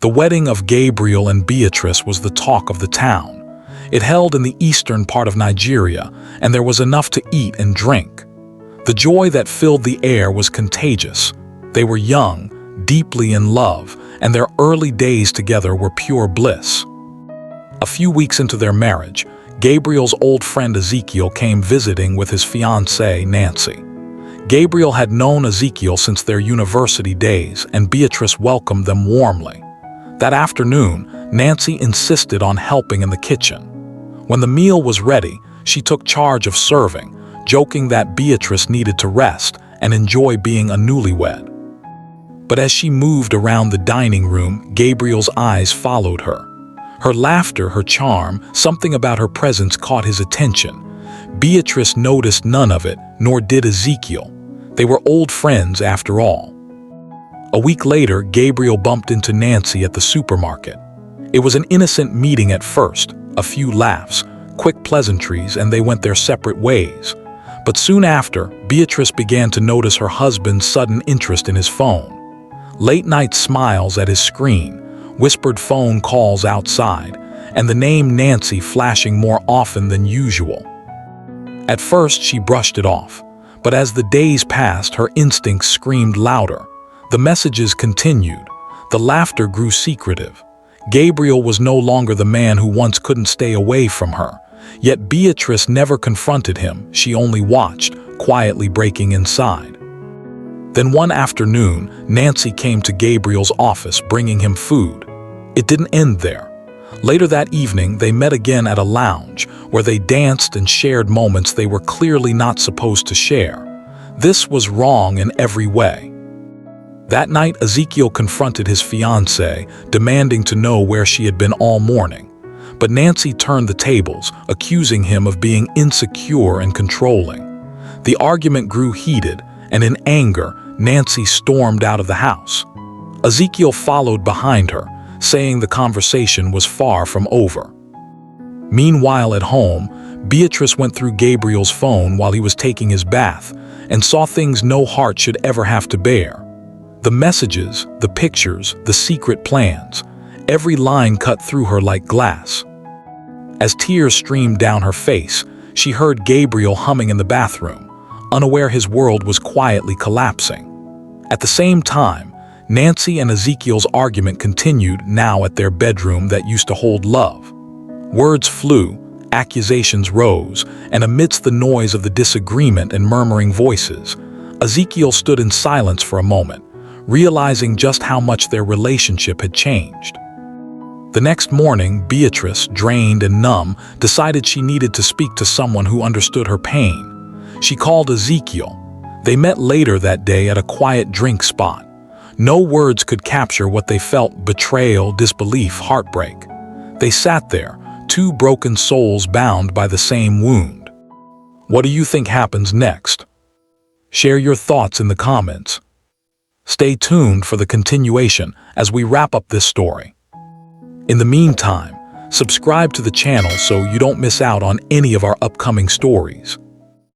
The wedding of Gabriel and Beatrice was the talk of the town. It held in the eastern part of Nigeria, and there was enough to eat and drink. The joy that filled the air was contagious. They were young, deeply in love, and their early days together were pure bliss. A few weeks into their marriage, Gabriel's old friend Ezekiel came visiting with his fiancée, Nancy. Gabriel had known Ezekiel since their university days, and Beatrice welcomed them warmly. That afternoon, Nancy insisted on helping in the kitchen. When the meal was ready, she took charge of serving, joking that Beatrice needed to rest and enjoy being a newlywed. But as she moved around the dining room, Gabriel's eyes followed her. Her laughter, her charm, something about her presence caught his attention. Beatrice noticed none of it, nor did Ezekiel. They were old friends after all. A week later, Gabriel bumped into Nancy at the supermarket. It was an innocent meeting at first, a few laughs, quick pleasantries, and they went their separate ways. But soon after, Beatrice began to notice her husband's sudden interest in his phone. Late-night smiles at his screen, whispered phone calls outside, and the name Nancy flashing more often than usual. At first, she brushed it off, but as the days passed, her instincts screamed louder. The messages continued. The laughter grew secretive. Gabriel was no longer the man who once couldn't stay away from her. Yet Beatrice never confronted him, she only watched, quietly breaking inside. Then one afternoon, Nancy came to Gabriel's office bringing him food. It didn't end there. Later that evening, they met again at a lounge, where they danced and shared moments they were clearly not supposed to share. This was wrong in every way. That night, Ezekiel confronted his fiancée, demanding to know where she had been all morning. But Nancy turned the tables, accusing him of being insecure and controlling. The argument grew heated, and in anger, Nancy stormed out of the house. Ezekiel followed behind her, saying the conversation was far from over. Meanwhile at home, Beatrice went through Gabriel's phone while he was taking his bath and saw things no heart should ever have to bear. The messages, the pictures, the secret plans, every line cut through her like glass. As tears streamed down her face, she heard Gabriel humming in the bathroom, unaware his world was quietly collapsing. At the same time, Nancy and Ezekiel's argument continued, now at their bedroom that used to hold love. Words flew, accusations rose, and amidst the noise of the disagreement and murmuring voices, Ezekiel stood in silence for a moment, realizing just how much their relationship had changed. The next morning, Beatrice, drained and numb, decided she needed to speak to someone who understood her pain. She called Ezekiel. They met later that day at a quiet drink spot. No words could capture what they felt: betrayal, disbelief, heartbreak. They sat there, two broken souls bound by the same wound. What do you think happens next? Share your thoughts in the comments. Stay tuned for the continuation as we wrap up this story. In the meantime, subscribe to the channel so you don't miss out on any of our upcoming stories.